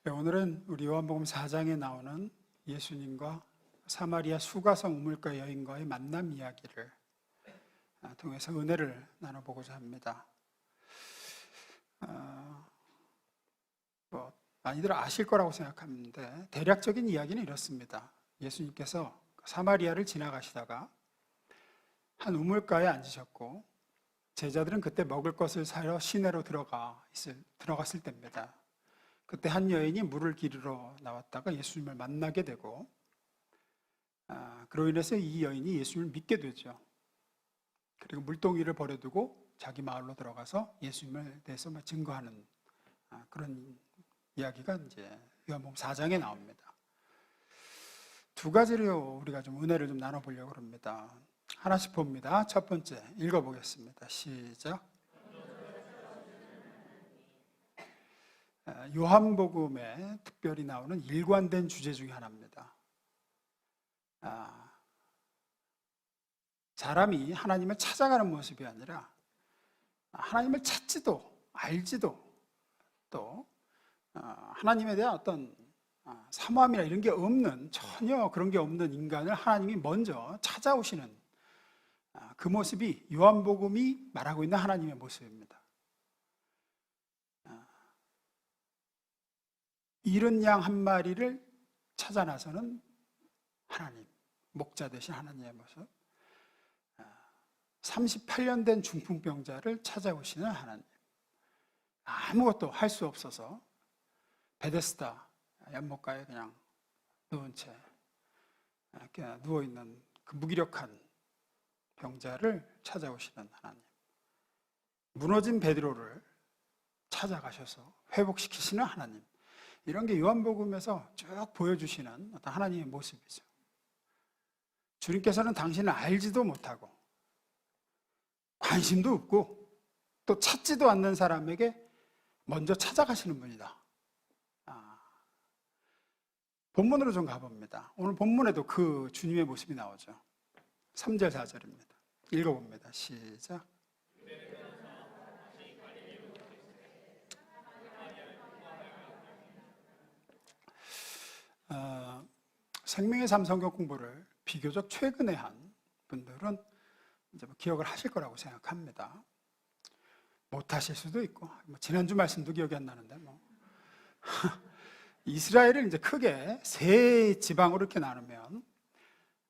네, 오늘은 우리 요한복음 4장에 나오는 예수님과 사마리아 수가성 우물가 여인과의 만남 이야기를 통해서 은혜를 나눠보고자 합니다. 많이들 아실 거라고 생각하는데 대략적인 이야기는 이렇습니다. 예수님께서 사마리아를 지나가시다가 한 우물가에 앉으셨고 제자들은 그때 먹을 것을 사러 시내로 들어갔을 때입니다. 그때 한 여인이 물을 기르러 나왔다가 예수님을 만나게 되고 그로 인해서 이 여인이 예수님을 믿게 되죠. 그리고 물동이를 버려두고 자기 마을로 들어가서 예수님에 대해서 증거하는 그런 이야기가 이제 요한복음 4장에 나옵니다. 두 가지로 우리가 좀 은혜를 좀 나눠보려고 합니다. 하나씩 봅니다. 첫 번째 읽어보겠습니다. 시작. 요한복음에 특별히 나오는 일관된 주제 중에 하나입니다. 사람이 하나님을 찾아가는 모습이 아니라 하나님을 찾지도 알지도 또 하나님에 대한 어떤 사모함이나 이런 게 없는, 전혀 그런 게 없는 인간을 하나님이 먼저 찾아오시는 그 모습이 요한복음이 말하고 있는 하나님의 모습입니다. 잃은 양 한 마리를 찾아 나서는 하나님, 목자 되신 하나님의 모습. 38년 된 중풍병자를 찾아오시는 하나님. 아무것도 할 수 없어서 베데스다 연못가에 그냥 누운 채 누워있는 그 무기력한 병자를 찾아오시는 하나님. 무너진 베드로를 찾아가셔서 회복시키시는 하나님. 이런 게 요한복음에서 쭉 보여주시는 어떤 하나님의 모습이죠. 주님께서는 당신을 알지도 못하고 관심도 없고 또 찾지도 않는 사람에게 먼저 찾아가시는 분이다. 본문으로 좀 가봅니다. 오늘 본문에도 그 주님의 모습이 나오죠. 3절 4절입니다. 읽어봅니다. 시작. 생명의 삶 성경 공부를 비교적 최근에 한 분들은 이제 기억을 하실 거라고 생각합니다. 못 하실 수도 있고, 지난주 말씀도 기억이 안 나는데 이스라엘을 이제 크게 세 지방으로 이렇게 나누면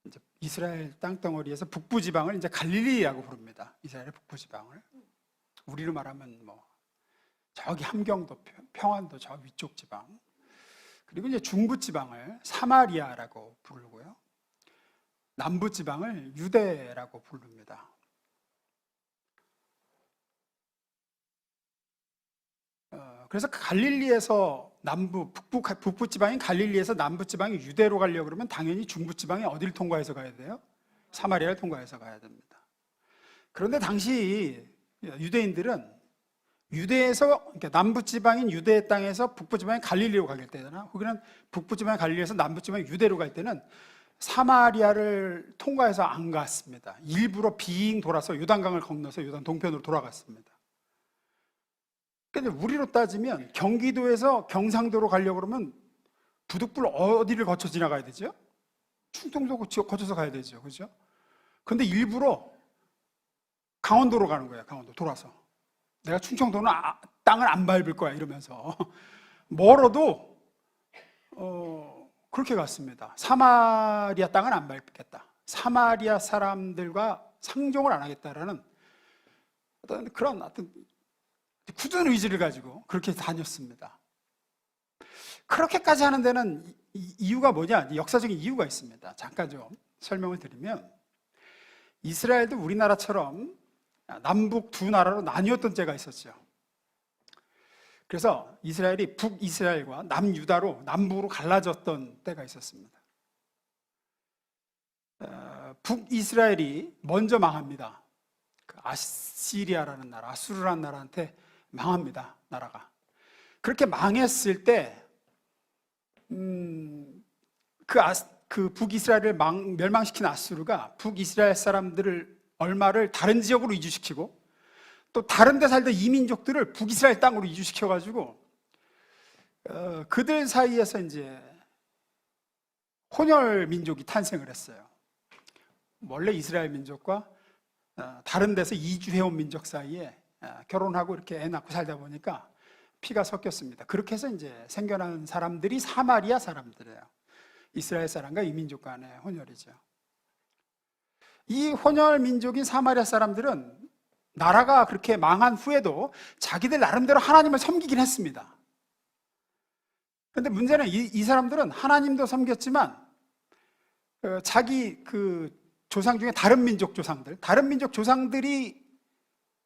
이제 이스라엘 땅덩어리에서 북부 지방을 이제 갈릴리라고 부릅니다. 이스라엘의 북부 지방을 우리로 말하면 저기 함경도 평안도 저 위쪽 지방. 그리고 이제 중부지방을 사마리아라고 부르고요. 남부지방을 유대라고 부릅니다. 그래서 갈릴리에서 북부지방인 갈릴리에서 남부지방이 유대로 가려고 그러면 당연히 중부지방이 어디를 통과해서 가야 돼요? 사마리아를 통과해서 가야 됩니다. 그런데 당시 유대인들은 유대에서, 그러니까 남부지방인 유대의 땅에서 북부지방인 갈릴리로 갈 때나 혹은 북부지방인 갈릴리에서 남부지방인 유대로 갈 때는 사마리아를 통과해서 안 갔습니다. 일부러 빙 돌아서 요단강을 건너서 요단 동편으로 돌아갔습니다. 그런데 우리로 따지면 경기도에서 경상도로 가려고 그러면 부득불 어디를 거쳐 지나가야 되죠? 충청도 거쳐서 가야 되죠. 그렇죠? 그런데 일부러 강원도로 가는 거예요. 강원도 돌아서. 내가 충청도는 땅을 안 밟을 거야 이러면서 멀어도 그렇게 갔습니다. 사마리아 땅은 안 밟겠다. 사마리아 사람들과 상종을 안 하겠다라는 그런 굳은 의지를 가지고 그렇게 다녔습니다. 그렇게까지 하는 데는 이유가 뭐냐? 역사적인 이유가 있습니다. 잠깐 좀 설명을 드리면 이스라엘도 우리나라처럼 남북 두 나라로 나뉘었던 때가 있었죠. 그래서 이스라엘이 북이스라엘과 남유다로 남북으로 갈라졌던 때가 있었습니다. 북이스라엘이 먼저 망합니다. 아시리아라는 나라, 아수르라는 나라한테 망합니다. 나라가. 그렇게 망했을 때 그 북이스라엘을 멸망시킨 아수르가 북이스라엘 사람들을 얼마를 다른 지역으로 이주시키고 또 다른 데 살던 이민족들을 북이스라엘 땅으로 이주시켜가지고 그들 사이에서 이제 혼혈 민족이 탄생을 했어요. 원래 이스라엘 민족과 다른 데서 이주해온 민족 사이에 결혼하고 이렇게 애 낳고 살다 보니까 피가 섞였습니다. 그렇게 해서 이제 생겨난 사람들이 사마리아 사람들이에요. 이스라엘 사람과 이민족 간의 혼혈이죠. 이 혼혈 민족인 사마리아 사람들은 나라가 그렇게 망한 후에도 자기들 나름대로 하나님을 섬기긴 했습니다. 그런데 문제는 이 사람들은 하나님도 섬겼지만 자기 조상 중에 다른 민족 조상들이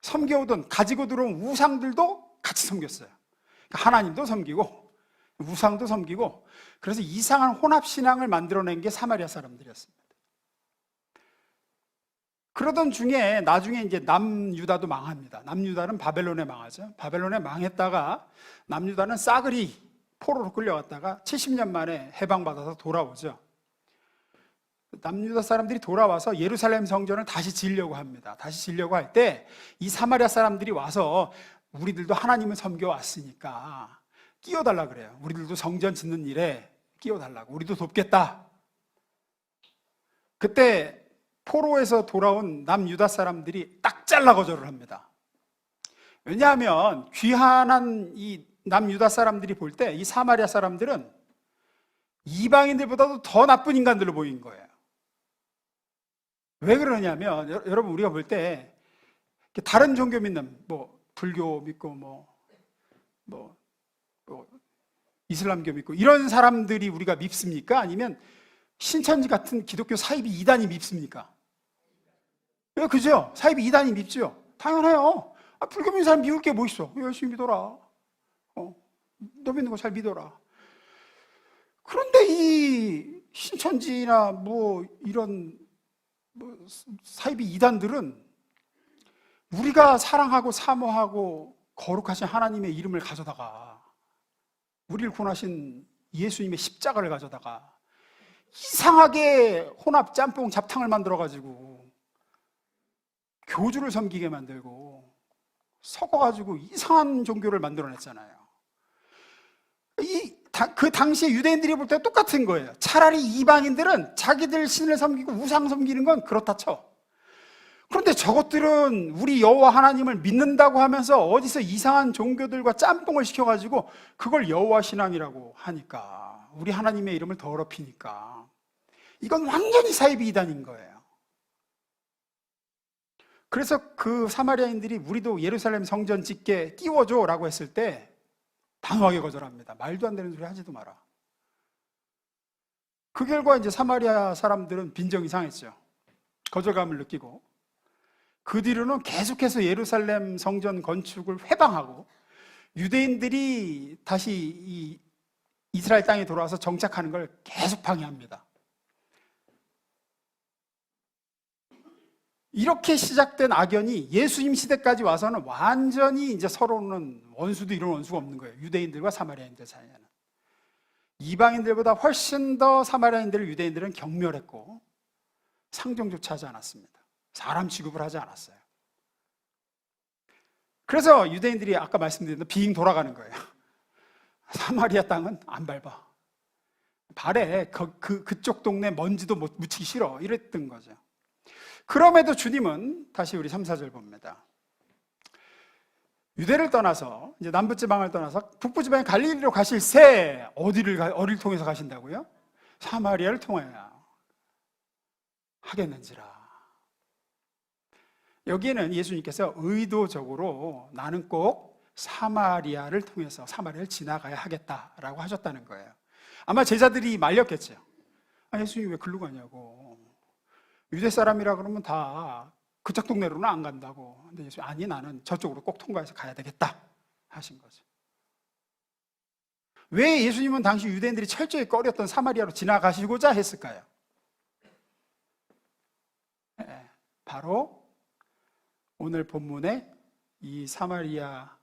섬겨오던 가지고 들어온 우상들도 같이 섬겼어요. 그러니까 하나님도 섬기고 우상도 섬기고, 그래서 이상한 혼합신앙을 만들어낸 게 사마리아 사람들이었습니다. 그러던 중에 나중에 이제 남유다도 망합니다. 남유다는 바벨론에 망하죠. 바벨론에 망했다가 남유다는 싸그리 포로로 끌려갔다가 70년 만에 해방받아서 돌아오죠. 남유다 사람들이 돌아와서 예루살렘 성전을 다시 지으려고 합니다. 다시 지으려고 할 때 이 사마리아 사람들이 와서 우리들도 하나님을 섬겨왔으니까 끼워달라 그래요. 우리들도 성전 짓는 일에 끼워달라고, 우리도 돕겠다. 그때 포로에서 돌아온 남유다 사람들이 딱 잘라 거절을 합니다. 왜냐하면 귀환한 이 남유다 사람들이 볼 때 이 사마리아 사람들은 이방인들보다도 더 나쁜 인간들로 보인 거예요. 왜 그러냐면, 여러분, 우리가 볼 때 다른 종교 믿는, 불교 믿고 이슬람교 믿고 이런 사람들이 우리가 밉습니까? 아니면 신천지 같은 기독교 사이비 이단이 밉습니까? 왜, 그죠? 사이비 이단이 밉죠? 당연해요. 불교 믿는 사람 미울 게 뭐 있어? 열심히 믿어라. 너 믿는 거 잘 믿어라. 그런데 이 신천지나 이런 사이비 이단들은 우리가 사랑하고 사모하고 거룩하신 하나님의 이름을 가져다가, 우리를 구원하신 예수님의 십자가를 가져다가 이상하게 혼합 짬뽕 잡탕을 만들어가지고 교주를 섬기게 만들고 섞어가지고 이상한 종교를 만들어냈잖아요. 그 당시에 유대인들이 볼 때 똑같은 거예요. 차라리 이방인들은 자기들 신을 섬기고 우상 섬기는 건 그렇다 쳐. 그런데 저것들은 우리 여호와 하나님을 믿는다고 하면서 어디서 이상한 종교들과 짬뽕을 시켜가지고 그걸 여호와 신앙이라고 하니까, 우리 하나님의 이름을 더럽히니까 이건 완전히 사이비 이단인 거예요. 그래서 그 사마리아인들이 우리도 예루살렘 성전 짓게 띄워줘 라고 했을 때 단호하게 거절합니다. 말도 안 되는 소리 하지도 마라. 그 결과 이제 사마리아 사람들은 빈정이 상했죠. 거절감을 느끼고, 그 뒤로는 계속해서 예루살렘 성전 건축을 회방하고 유대인들이 다시 이 이스라엘 땅에 돌아와서 정착하는 걸 계속 방해합니다. 이렇게 시작된 악연이 예수님 시대까지 와서는 완전히 이제 서로는 원수도 이런 원수가 없는 거예요. 유대인들과 사마리아인들 사이에는. 이방인들보다 훨씬 더 사마리아인들을 유대인들은 경멸했고 상종조차 하지 않았습니다. 사람 취급을 하지 않았어요. 그래서 유대인들이 아까 말씀드린 대로 빙 돌아가는 거예요. 사마리아 땅은 안 밟아. 발에 그쪽 동네 먼지도 묻히기 싫어. 이랬던 거죠. 그럼에도 주님은, 다시 우리 3, 4절 봅니다. 유대를 떠나서 이제 남부지방을 떠나서 북부지방의 갈릴리로 가실 새, 어디를 통해서 가신다고요? 사마리아를 통하여 하겠는지라. 여기에는 예수님께서 의도적으로 나는 꼭 사마리아를 통해서 사마리아를 지나가야 하겠다라고 하셨다는 거예요. 아마 제자들이 말렸겠죠. 예수님 왜 글로 가냐고. 유대 사람이라 그러면 다 그쪽 동네로는 안 간다고. 근데 예수님, 아니, 나는 저쪽으로 꼭 통과해서 가야 되겠다 하신 거죠. 왜 예수님은 당시 유대인들이 철저히 꺼렸던 사마리아로 지나가시고자 했을까요? 바로 오늘 본문에 이 사마리아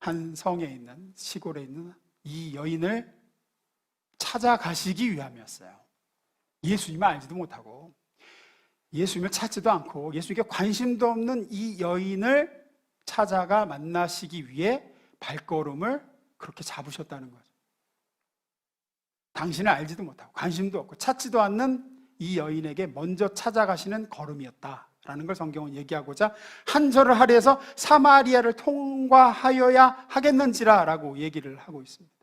한 성에 있는, 시골에 있는 이 여인을 찾아가시기 위함이었어요. 예수님을 알지도 못하고 예수님을 찾지도 않고 예수님께 관심도 없는 이 여인을 찾아가 만나시기 위해 발걸음을 그렇게 잡으셨다는 거죠. 당신을 알지도 못하고 관심도 없고 찾지도 않는 이 여인에게 먼저 찾아가시는 걸음이었다라는 걸 성경은 얘기하고자 한 절을 할애해서 사마리아를 통과하여야 하겠는지라라고 얘기를 하고 있습니다.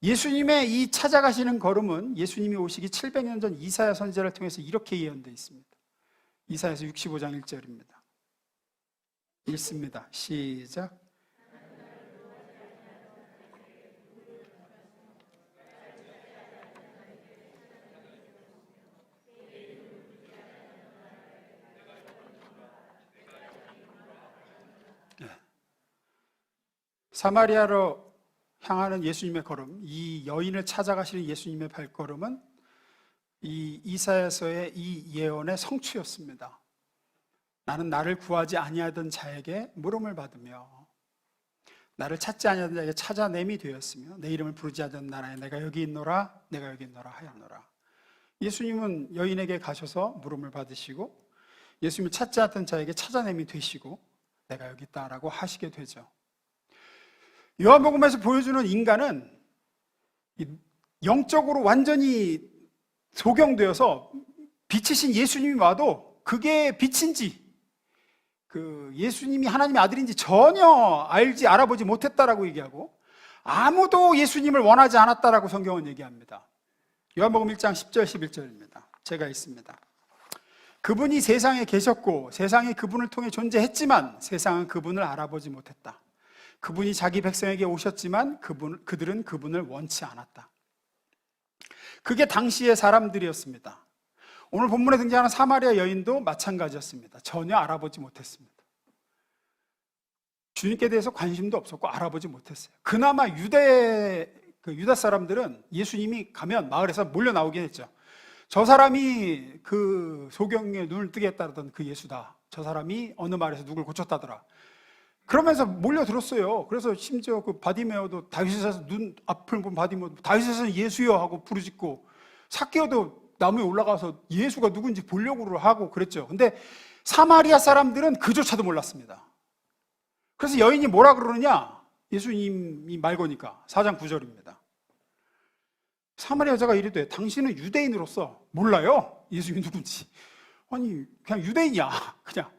예수님의 이 찾아가시는 걸음은 예수님이 오시기 700년 전 이사야 선지자를 통해서 이렇게 예언되어 있습니다. 이사야서 65장 1절입니다. 읽습니다. 시작. 사마리아로 향하는 예수님의 걸음, 이 여인을 찾아가시는 예수님의 발걸음은 이 이사야서의 이 예언의 성취였습니다. 나는 나를 구하지 아니하던 자에게 물음을 받으며 나를 찾지 아니하던 자에게 찾아냄이 되었으며 내 이름을 부르지 않던 나라에 내가 여기 있노라 내가 여기 있노라 하였노라. 예수님은 여인에게 가셔서 물음을 받으시고 예수님을 찾지 않던 자에게 찾아냄이 되시고 내가 여기 있다라고 하시게 되죠. 요한복음에서 보여주는 인간은 영적으로 완전히 소경되어서 빛이신 예수님이 와도 그게 빛인지 예수님이 하나님의 아들인지 전혀 알아보지 못했다라고 얘기하고 아무도 예수님을 원하지 않았다라고 성경은 얘기합니다. 요한복음 1장 10절 11절입니다. 제가 있습니다. 그분이 세상에 계셨고 세상이 그분을 통해 존재했지만 세상은 그분을 알아보지 못했다. 그분이 자기 백성에게 오셨지만 그들은 그분을 원치 않았다. 그게 당시의 사람들이었습니다. 오늘 본문에 등장하는 사마리아 여인도 마찬가지였습니다. 전혀 알아보지 못했습니다. 주님께 대해서 관심도 없었고 알아보지 못했어요. 그나마 유다 사람들은 예수님이 가면 마을에서 몰려 나오긴 했죠. 저 사람이 그 소경의 눈을 뜨게 했다던 그 예수다. 저 사람이 어느 마을에서 누굴 고쳤다더라. 그러면서 몰려들었어요. 그래서 심지어 그 바디메오도 다윗에서 눈 앞을 본 바디메오 다윗에서 예수여 하고 부르짖고 삭개오도 나무에 올라가서 예수가 누군지 보려고 하고 그랬죠. 근데 사마리아 사람들은 그조차도 몰랐습니다. 그래서 여인이 뭐라 그러느냐? 예수님이 말 거니까 4장 9절입니다. 사마리아 여자가 이르되 당신은 유대인으로서 몰라요? 예수님이 누군지. 아니 그냥 유대인이야. 그냥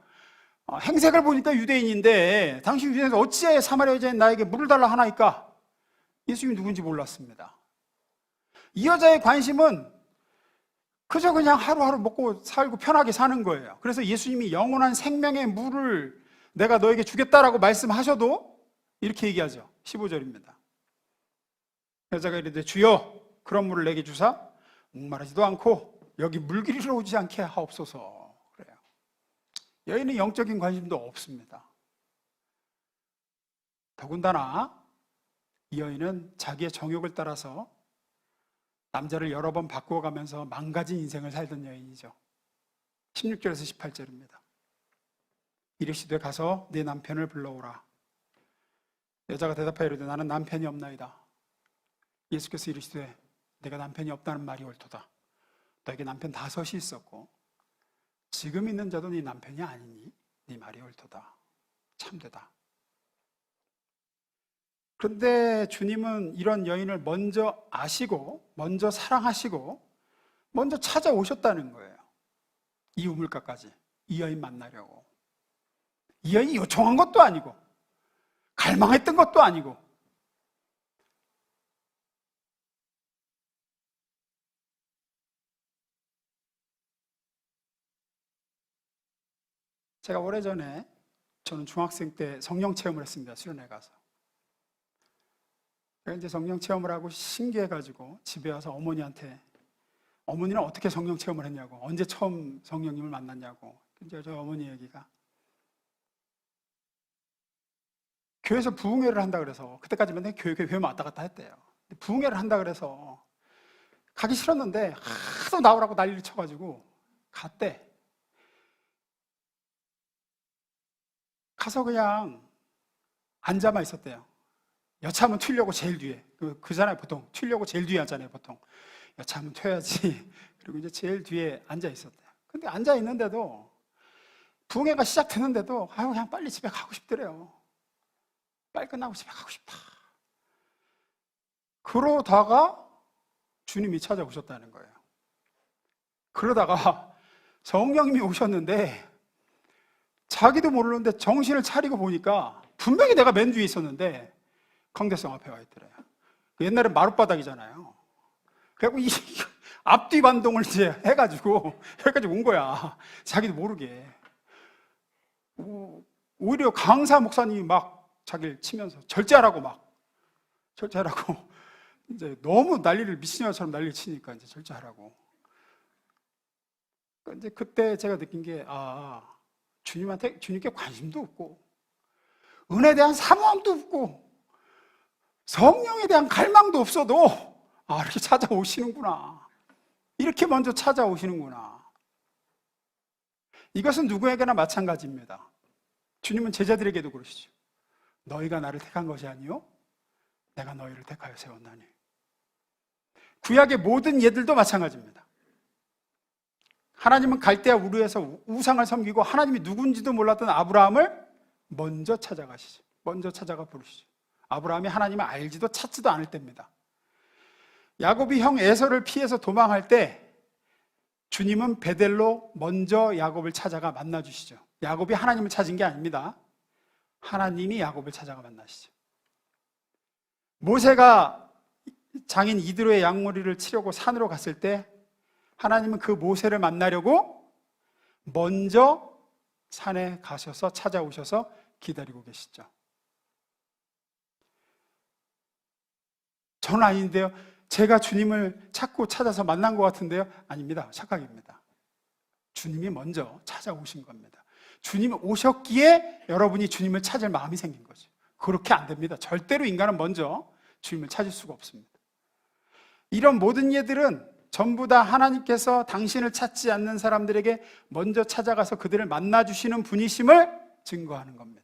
행색을 보니까 유대인인데 당신 유대인에서 어찌해 사마리아 여자인 나에게 물을 달라 하나이까? 예수님이 누군지 몰랐습니다. 이 여자의 관심은 그저 그냥 하루하루 먹고 살고 편하게 사는 거예요. 그래서 예수님이 영원한 생명의 물을 내가 너에게 주겠다라고 말씀하셔도 이렇게 얘기하죠. 15절입니다. 여자가 이르되 주여 그런 물을 내게 주사 목마르지도 않고 여기 물길이로 오지 않게 하옵소서. 그래요. 여인은 영적인 관심도 없습니다. 더군다나 이 여인은 자기의 정욕을 따라서 남자를 여러 번 바꾸어가면서 망가진 인생을 살던 여인이죠. 16절에서 18절입니다. 이르시되 가서 네 남편을 불러오라. 여자가 대답하여 이르되 나는 남편이 없나이다. 예수께서 이르시되 내가 남편이 없다는 말이 옳도다. 너에게 남편 5이 있었고 지금 있는 자도 네 남편이 아니니 네 말이 옳도다. 참되다. 그런데 주님은 이런 여인을 먼저 아시고 먼저 사랑하시고 먼저 찾아오셨다는 거예요. 이 우물가까지 이 여인 만나려고. 이 여인이 요청한 것도 아니고 갈망했던 것도 아니고 제가 오래전에 저는 중학생 때 성령 체험을 했습니다. 수련회 가서. 이제 성령 체험을 하고 신기해가지고 집에 와서 어머니한테 어머니는 어떻게 성령 체험을 했냐고 언제 처음 성령님을 만났냐고 이제 저 어머니 얘기가 교회에서 부흥회를 한다 그래서 그때까지 맨날 교회만 왔다 갔다 했대요. 부흥회를 한다 그래서 가기 싫었는데 하도 나오라고 난리를 쳐가지고 갔대. 가서 그냥 앉아만 있었대요. 여차하면 튀려고 제일 뒤에 그잖아요. 보통 튀려고 제일 뒤에 앉잖아요. 보통 여차하면 튀어야지. 그리고 이제 제일 뒤에 앉아 있었대요. 근데 앉아 있는데도 부흥회가 시작되는데도 그냥 빨리 집에 가고 싶더래요. 빨리 끝나고 집에 가고 싶다. 그러다가 주님이 찾아오셨다는 거예요. 그러다가 성령님이 오셨는데 자기도 모르는데 정신을 차리고 보니까 분명히 내가 맨 뒤에 있었는데 강대성 앞에 와 있더래요. 옛날에 마룻바닥이잖아요. 그래갖고 이 앞뒤 반동을 이제 해가지고 여기까지 온 거야. 자기도 모르게. 오히려 강사 목사님이 막 자기를 치면서 절제하라고 이제 너무 난리를 미친년처럼 난리를 치니까 이제 절제하라고. 이제 그때 제가 느낀 게 주님께 관심도 없고 은혜에 대한 사모함도 없고 성령에 대한 갈망도 없어도 이렇게 찾아오시는구나. 이렇게 먼저 찾아오시는구나. 이것은 누구에게나 마찬가지입니다. 주님은 제자들에게도 그러시죠. 너희가 나를 택한 것이 아니요 내가 너희를 택하여 세웠나니. 구약의 모든 예들도 마찬가지입니다. 하나님은 갈대아 우르에서 우상을 섬기고 하나님이 누군지도 몰랐던 아브라함을 먼저 찾아가시죠. 먼저 찾아가 부르시죠. 아브라함이 하나님을 알지도 찾지도 않을 때입니다. 야곱이 형 에서를 피해서 도망할 때 주님은 베델로 먼저 야곱을 찾아가 만나주시죠. 야곱이 하나님을 찾은 게 아닙니다. 하나님이 야곱을 찾아가 만나시죠. 모세가 장인 이드로의 양머리를 치려고 산으로 갔을 때 하나님은 그 모세를 만나려고 먼저 산에 가셔서 찾아오셔서 기다리고 계시죠. 저는 아닌데요. 제가 주님을 찾고 찾아서 만난 것 같은데요. 아닙니다. 착각입니다. 주님이 먼저 찾아오신 겁니다. 주님이 오셨기에 여러분이 주님을 찾을 마음이 생긴 거죠. 그렇게 안 됩니다. 절대로 인간은 먼저 주님을 찾을 수가 없습니다. 이런 모든 예들은 전부 다 하나님께서 당신을 찾지 않는 사람들에게 먼저 찾아가서 그들을 만나주시는 분이심을 증거하는 겁니다.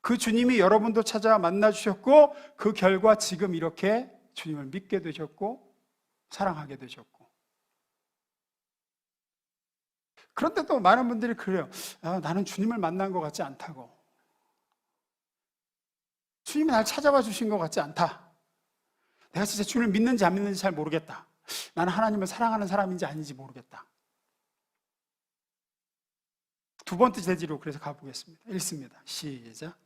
그 주님이 여러분도 찾아 만나주셨고 그 결과 지금 이렇게 주님을 믿게 되셨고 사랑하게 되셨고. 그런데 또 많은 분들이 그래요. 나는 주님을 만난 것 같지 않다고. 주님이 날 찾아와 주신 것 같지 않다. 내가 진짜 주님을 믿는지 안 믿는지 잘 모르겠다. 나는 하나님을 사랑하는 사람인지 아닌지 모르겠다. 두 번째 제지로 그래서 가보겠습니다. 읽습니다. 시작.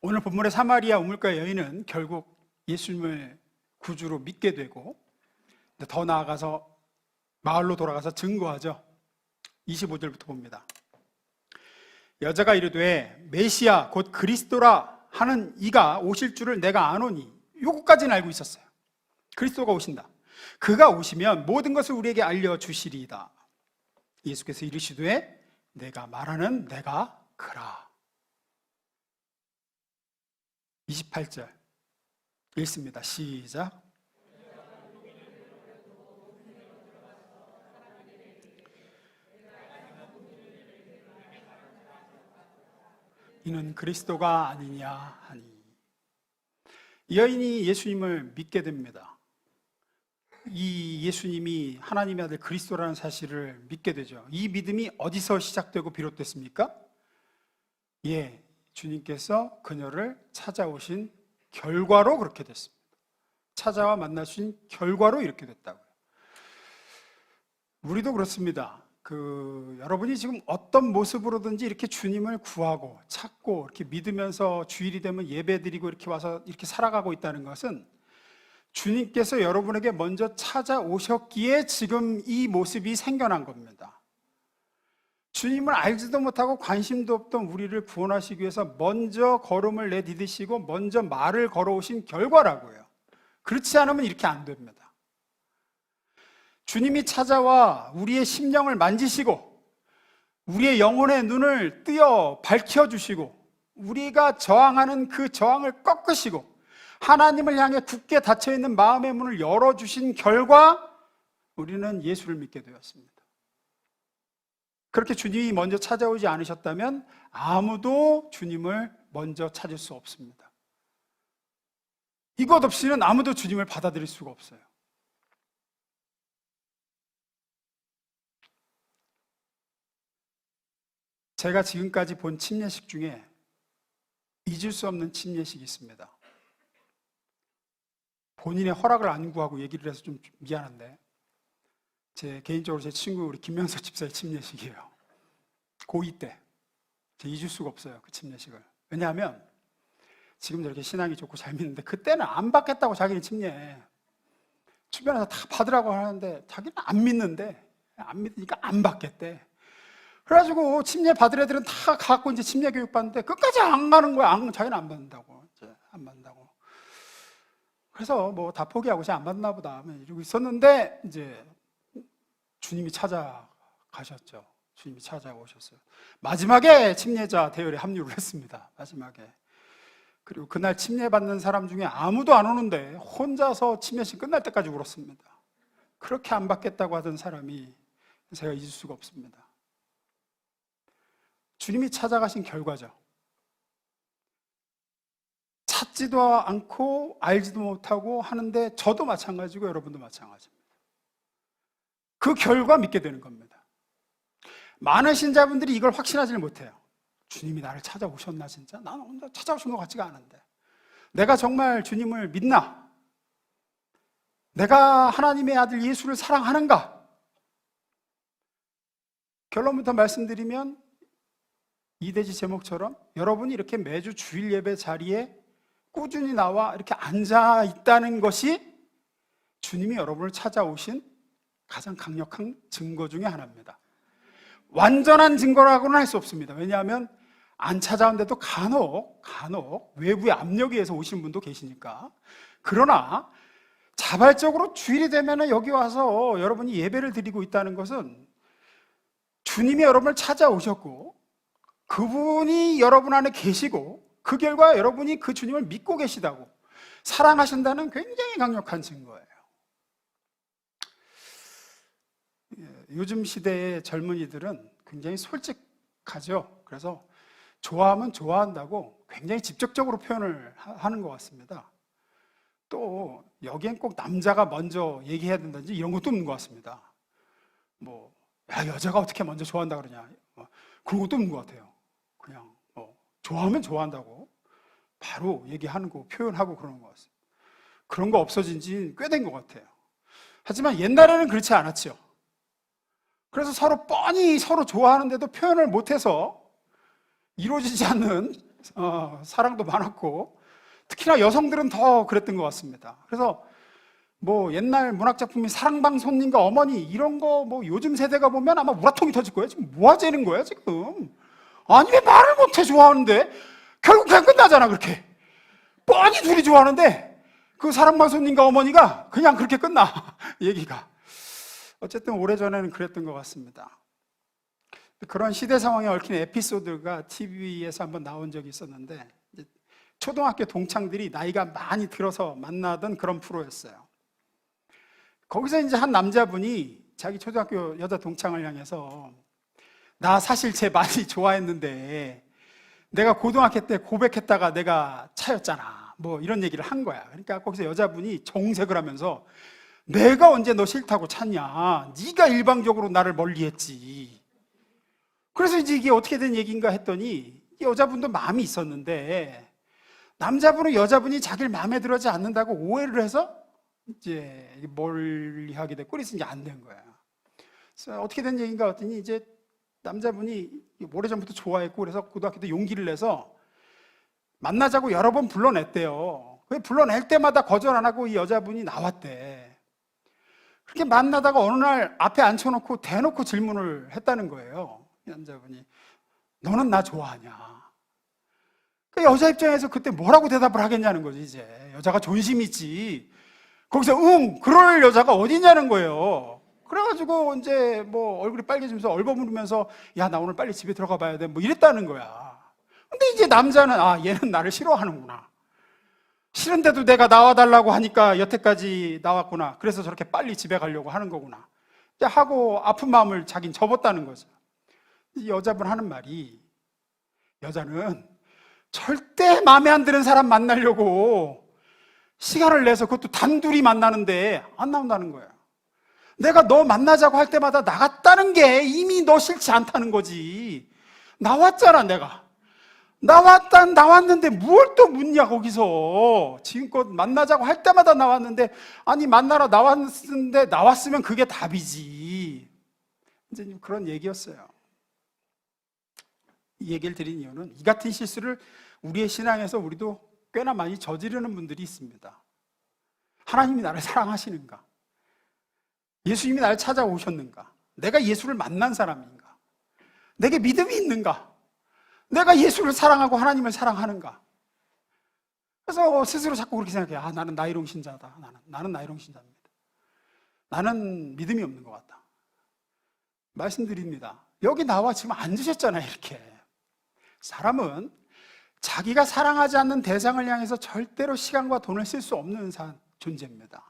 오늘 본문의 사마리아 우물가 여인은 결국 예수님을 구주로 믿게 되고 더 나아가서 마을로 돌아가서 증거하죠. 25절부터 봅니다. 여자가 이르되 메시아 곧 그리스도라 하는 이가 오실 줄을 내가 아노니. 요것까지는 알고 있었어요. 그리스도가 오신다. 그가 오시면 모든 것을 우리에게 알려주시리이다. 예수께서 이르시되 내가 말하는 내가 그라. 28절 읽습니다. 시작. 이는 그리스도가 아니냐 하니. 이 여인이 예수님을 믿게 됩니다. 이 예수님이 하나님의 아들 그리스도라는 사실을 믿게 되죠. 이 믿음이 어디서 시작되고 비롯됐습니까? 주님께서 그녀를 찾아오신 결과로 그렇게 됐습니다. 찾아와 만나신 결과로 이렇게 됐다고요. 우리도 그렇습니다. 여러분이 지금 어떤 모습으로든지 이렇게 주님을 구하고 찾고 이렇게 믿으면서 주일이 되면 예배드리고 이렇게 와서 이렇게 살아가고 있다는 것은 주님께서 여러분에게 먼저 찾아오셨기에 지금 이 모습이 생겨난 겁니다. 주님을 알지도 못하고 관심도 없던 우리를 구원하시기 위해서 먼저 걸음을 내디디시고 먼저 말을 걸어오신 결과라고요. 그렇지 않으면 이렇게 안 됩니다. 주님이 찾아와 우리의 심령을 만지시고 우리의 영혼의 눈을 뜨여 밝혀주시고 우리가 저항하는 그 저항을 꺾으시고 하나님을 향해 굳게 닫혀있는 마음의 문을 열어주신 결과 우리는 예수를 믿게 되었습니다. 그렇게 주님이 먼저 찾아오지 않으셨다면 아무도 주님을 먼저 찾을 수 없습니다. 이것 없이는 아무도 주님을 받아들일 수가 없어요. 제가 지금까지 본 침례식 중에 잊을 수 없는 침례식이 있습니다. 본인의 허락을 안 구하고 얘기를 해서 좀 미안한데, 개인적으로 제 친구 우리 김명석 집사의 침례식이에요. 고2 때. 제가 잊을 수가 없어요, 그 침례식을. 왜냐하면 지금 저렇게 신앙이 좋고 잘 믿는데 그때는 안 받겠다고 자기는 침례. 주변에서 다 받으라고 하는데 자기는 안 믿는데, 안 믿으니까 안 받겠대. 그래가지고 침례 받을 애들은 다 갖고 이제 침례 교육 받는데 끝까지 안 가는 거야. 자기는 안 받는다고. 이제 안 받는다고. 그래서 뭐 다 포기하고 이제 안 받나 보다 이러고 있었는데 이제 주님이 찾아가셨죠. 주님이 찾아오셨어요. 마지막에 침례자 대열에 합류를 했습니다. 마지막에. 그리고 그날 침례 받는 사람 중에 아무도 안 오는데 혼자서 침례식 끝날 때까지 울었습니다. 그렇게 안 받겠다고 하던 사람이 제가 잊을 수가 없습니다. 주님이 찾아가신 결과죠. 찾지도 않고 알지도 못하고 하는데 저도 마찬가지고 여러분도 마찬가지입니다. 그 결과 믿게 되는 겁니다. 많은 신자분들이 이걸 확신하지를 못해요. 주님이 나를 찾아오셨나 진짜? 나는 혼자 찾아오신 것 같지가 않은데. 내가 정말 주님을 믿나? 내가 하나님의 아들 예수를 사랑하는가? 결론부터 말씀드리면 이대지 제목처럼 여러분이 이렇게 매주 주일 예배 자리에 꾸준히 나와 이렇게 앉아 있다는 것이 주님이 여러분을 찾아오신 가장 강력한 증거 중에 하나입니다. 완전한 증거라고는 할 수 없습니다. 왜냐하면 안 찾아오는데도 간혹 외부의 압력에 의해서 오신 분도 계시니까. 그러나 자발적으로 주일이 되면 여기 와서 여러분이 예배를 드리고 있다는 것은 주님이 여러분을 찾아오셨고 그분이 여러분 안에 계시고 그 결과 여러분이 그 주님을 믿고 계시다고 사랑하신다는 굉장히 강력한 증거예요. 요즘 시대의 젊은이들은 굉장히 솔직하죠. 그래서 좋아하면 좋아한다고 굉장히 직접적으로 표현을 하는 것 같습니다. 또 여기엔 꼭 남자가 먼저 얘기해야 된다든지 이런 것도 없는 것 같습니다. 뭐 야, 여자가 어떻게 먼저 좋아한다 그러냐, 그런 것도 없는 것 같아요. 그냥 좋아하면 좋아한다고 바로 얘기하는 거, 표현하고 그러는 것 같습니다. 그런 거 없어진 지 꽤 된 것 같아요. 하지만 옛날에는 그렇지 않았죠. 그래서 서로 뻔히 서로 좋아하는데도 표현을 못해서 이루어지지 않는 사랑도 많았고, 특히나 여성들은 더 그랬던 것 같습니다. 그래서 뭐 옛날 문학작품이 사랑방 손님과 어머니 이런 거 뭐 요즘 세대가 보면 아마 우라통이 터질 거예요. 지금 뭐 하자는 거야 지금? 아니 왜 말을 못해 좋아하는데? 결국 그냥 끝나잖아. 그렇게 뻔히 둘이 좋아하는데 그 사랑방 손님과 어머니가 그냥 그렇게 끝나 얘기가. 어쨌든 오래전에는 그랬던 것 같습니다. 그런 시대 상황에 얽힌 에피소드가 TV에서 한번 나온 적이 있었는데, 초등학교 동창들이 나이가 많이 들어서 만나던 그런 프로였어요. 거기서 이제 한 남자분이 자기 초등학교 여자 동창을 향해서 나 사실 쟤 많이 좋아했는데 내가 고등학교 때 고백했다가 내가 차였잖아, 뭐 이런 얘기를 한 거야. 그러니까 거기서 여자분이 정색을 하면서 내가 언제 너 싫다고 찾냐, 네가 일방적으로 나를 멀리했지. 그래서 이제 이게 어떻게 된 얘기인가 했더니 여자분도 마음이 있었는데 남자분은 여자분이 자기를 마음에 들어하지 않는다고 오해를 해서 이제 멀리하게 됐고, 그래서 이제 안 된 거야. 그래서 어떻게 된 얘기인가 했더니 이제 남자분이 오래전부터 좋아했고 그래서 고등학교 때 용기를 내서 만나자고 여러 번 불러냈대요. 불러낼 때마다 거절 안 하고 이 여자분이 나왔대. 그렇게 만나다가 어느 날 앞에 앉혀놓고 대놓고 질문을 했다는 거예요. 이 남자분이 너는 나 좋아하냐? 그 여자 입장에서 그때 뭐라고 대답을 하겠냐는 거지. 이제 여자가 존심이 있지. 거기서 그럴 여자가 어디냐는 거예요. 그래가지고 이제 뭐 얼굴이 빨개지면서 얼버무리면서 야, 나 오늘 빨리 집에 들어가 봐야 돼, 뭐 이랬다는 거야. 근데 이제 남자는 얘는 나를 싫어하는구나. 싫은데도 내가 나와달라고 하니까 여태까지 나왔구나. 그래서 저렇게 빨리 집에 가려고 하는 거구나 하고 아픈 마음을 자긴 접었다는 거죠. 이 여자분 하는 말이, 여자는 절대 마음에 안 드는 사람 만나려고 시간을 내서 그것도 단둘이 만나는데 안 나온다는 거야. 내가 너 만나자고 할 때마다 나갔다는 게 이미 너 싫지 않다는 거지. 나왔잖아. 내가 나왔는데 뭘 또 묻냐, 거기서. 지금껏 만나자고 할 때마다 나왔는데, 아니, 만나러 나왔는데, 나왔으면 그게 답이지. 이제 그런 얘기였어요. 이 얘기를 드린 이유는 이 같은 실수를 우리의 신앙에서 우리도 꽤나 많이 저지르는 분들이 있습니다. 하나님이 나를 사랑하시는가? 예수님이 나를 찾아오셨는가? 내가 예수를 만난 사람인가? 내게 믿음이 있는가? 내가 예수를 사랑하고 하나님을 사랑하는가? 그래서 스스로 자꾸 그렇게 생각해요. 나는 나이롱 신자다. 나는 나이롱 신자입니다. 나는 믿음이 없는 것 같다. 말씀드립니다. 여기 나와 지금 앉으셨잖아요, 이렇게. 사람은 자기가 사랑하지 않는 대상을 향해서 절대로 시간과 돈을 쓸 수 없는 존재입니다.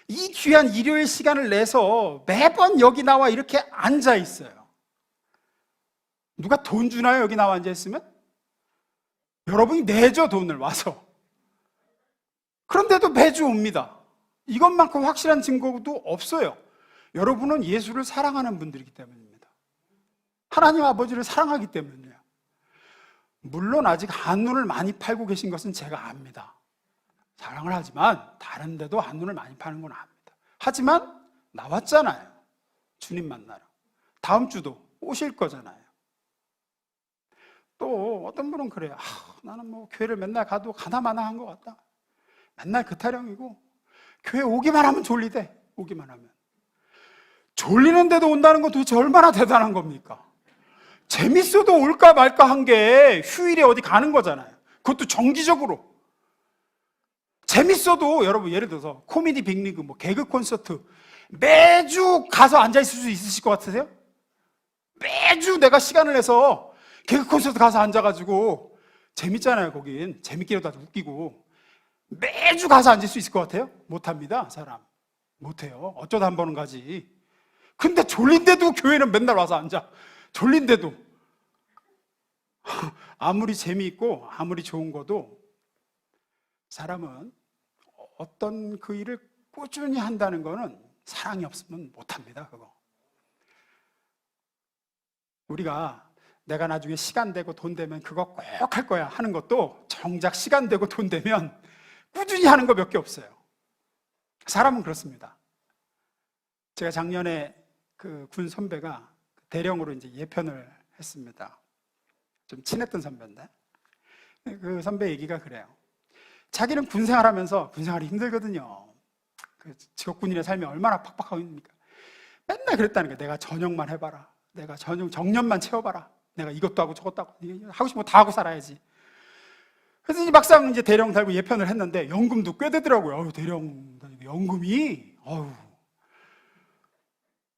이 귀한 일요일 시간을 내서 매번 여기 나와 이렇게 앉아 있어요. 누가 돈 주나요? 여기 나와 앉아 있으면? 여러분이 내죠, 돈을 와서. 그런데도 매주 옵니다. 이것만큼 확실한 증거도 없어요. 여러분은 예수를 사랑하는 분들이기 때문입니다. 하나님 아버지를 사랑하기 때문이에요. 물론 아직 한눈을 많이 팔고 계신 것은 제가 압니다. 사랑을 하지만 다른 데도 한눈을 많이 파는 건 압니다. 하지만 나왔잖아요. 주님 만나러. 다음 주도 오실 거잖아요. 또 어떤 분은 그래요. 나는 뭐 교회를 맨날 가도 가나마나한 것 같다. 맨날 그 타령이고 교회 오기만 하면 졸리대. 오기만 하면. 졸리는데도 온다는 건 도대체 얼마나 대단한 겁니까? 재밌어도 올까 말까 한 게 휴일에 어디 가는 거잖아요. 그것도 정기적으로. 재밌어도 여러분 예를 들어서 코미디 빅리그, 뭐 개그 콘서트 매주 가서 앉아있을 수 있으실 것 같으세요? 매주 내가 시간을 내서 개그 콘서트 가서 앉아가지고 재밌잖아요. 거긴 재밌기라도 아주 웃기고 매주 가서 앉을 수 있을 것 같아요? 못합니다. 사람 못해요. 어쩌다 한 번은 가지. 근데 졸린데도 교회는 맨날 와서 앉아. 졸린데도. 아무리 재미있고 아무리 좋은 거도 사람은 어떤 그 일을 꾸준히 한다는 거는 사랑이 없으면 못합니다. 그거. 우리가 내가 나중에 시간 되고 돈 되면 그거 꼭 할 거야 하는 것도 정작 시간 되고 돈 되면 꾸준히 하는 거 몇 개 없어요. 사람은 그렇습니다. 제가 작년에 그 군 선배가 대령으로 이제 예편을 했습니다. 좀 친했던 선배인데 그 선배 얘기가 그래요. 자기는 군 생활하면서 군 생활이 힘들거든요. 그 직업군인의 삶이 얼마나 팍팍합니까? 맨날 그랬다는 거예요. 내가 전역만 해봐라. 내가 정년만 채워봐라. 내가 이것도 하고 저것도 하고 하고 싶은 거 다 하고 살아야지. 그래서 이제 막상 이제 대령 달고 예편을 했는데 연금도 꽤 되더라고요. 대령 연금이.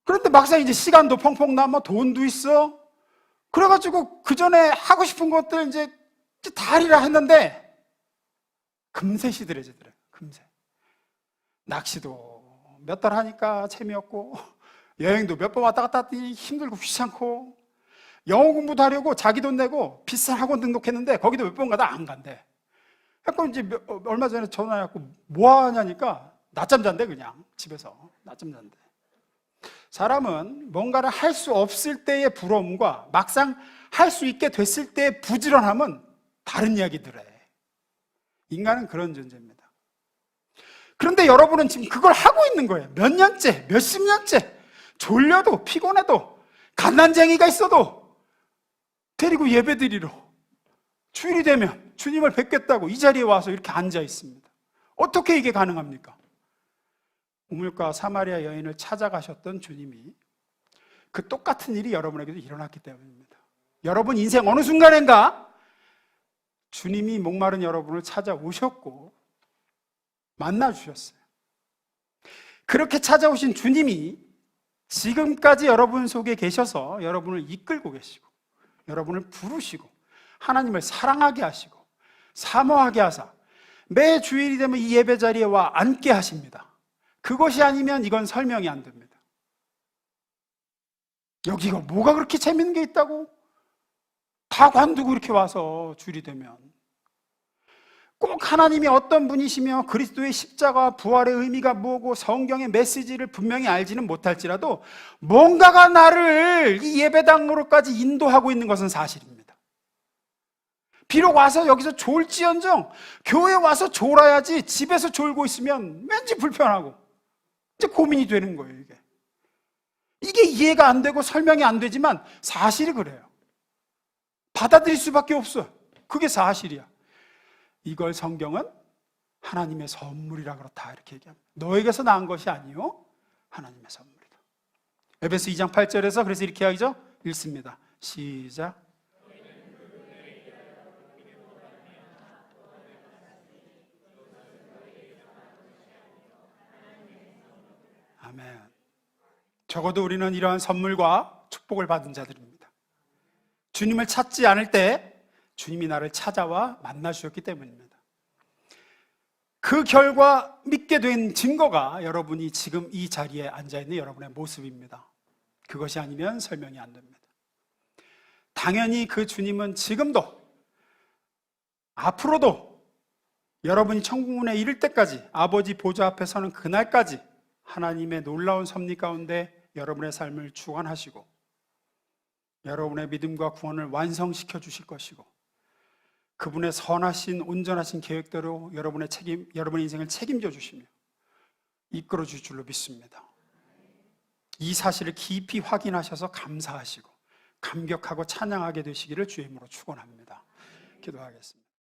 그런데 막상 이제 시간도 펑펑 남아 돈도 있어. 그래가지고 그 전에 하고 싶은 것들 이제 다 하리라 했는데 금세 시들해지더래요. 금세. 낚시도 몇 달 하니까 재미없고 여행도 몇 번 왔다 갔다 하더니 힘들고 귀찮고 영어 공부도 하려고 자기 돈 내고 비싼 학원 등록했는데 거기도 몇 번 가다 안 간대. 그래서 이제 얼마 전에 전화해갖고 뭐 하냐니까 낮잠 잔대. 그냥 집에서 낮잠 잔대. 사람은 뭔가를 할 수 없을 때의 부러움과 막상 할 수 있게 됐을 때의 부지런함은 다른 이야기들에. 인간은 그런 존재입니다. 그런데 여러분은 지금 그걸 하고 있는 거예요. 몇 년째, 몇십 년째. 졸려도 피곤해도 갓난쟁이가 있어도 데리고 예배드리러 주일이 되면 주님을 뵙겠다고 이 자리에 와서 이렇게 앉아 있습니다. 어떻게 이게 가능합니까? 우물가 사마리아 여인을 찾아가셨던 주님이 그 똑같은 일이 여러분에게도 일어났기 때문입니다. 여러분 인생 어느 순간인가 주님이 목마른 여러분을 찾아오셨고 만나주셨어요. 그렇게 찾아오신 주님이 지금까지 여러분 속에 계셔서 여러분을 이끌고 계시고 여러분을 부르시고 하나님을 사랑하게 하시고 사모하게 하사 매 주일이 되면 이 예배 자리에 와 앉게 하십니다. 그것이 아니면 이건 설명이 안 됩니다. 여기가 뭐가 그렇게 재밌는 게 있다고? 다 관두고 이렇게 와서 주일이 되면 꼭 하나님이 어떤 분이시며 그리스도의 십자가 부활의 의미가 뭐고 성경의 메시지를 분명히 알지는 못할지라도 뭔가가 나를 이 예배당으로까지 인도하고 있는 것은 사실입니다. 비록 와서 여기서 졸지언정 교회 와서 졸아야지 집에서 졸고 있으면 왠지 불편하고 이제 고민이 되는 거예요. 이게 이해가 안 되고 설명이 안 되지만 사실이 그래요. 받아들일 수밖에 없어요. 그게 사실이야. 이걸 성경은 하나님의 선물이라 그렇다 이렇게 얘기합니다. 너에게서 나은 것이 아니요 하나님의 선물이다. 에베소 2장 8절에서 그래서 이렇게 하죠. 읽습니다. 시작. 아멘. 적어도 우리는 이러한 선물과 축복을 받은 자들입니다. 주님을 찾지 않을 때 주님이 나를 찾아와 만나 주셨기 때문입니다. 그 결과 믿게 된 증거가 여러분이 지금 이 자리에 앉아있는 여러분의 모습입니다. 그것이 아니면 설명이 안 됩니다. 당연히 그 주님은 지금도 앞으로도 여러분이 천국문에 이를 때까지 아버지 보좌 앞에 서는 그날까지 하나님의 놀라운 섭리 가운데 여러분의 삶을 주관하시고 여러분의 믿음과 구원을 완성시켜 주실 것이고 그분의 선하신 온전하신 계획대로 여러분의 인생을 책임져 주시며 이끌어 주실 줄로 믿습니다. 이 사실을 깊이 확인하셔서 감사하시고 감격하고 찬양하게 되시기를 주의 이름으로 축원합니다. 기도하겠습니다.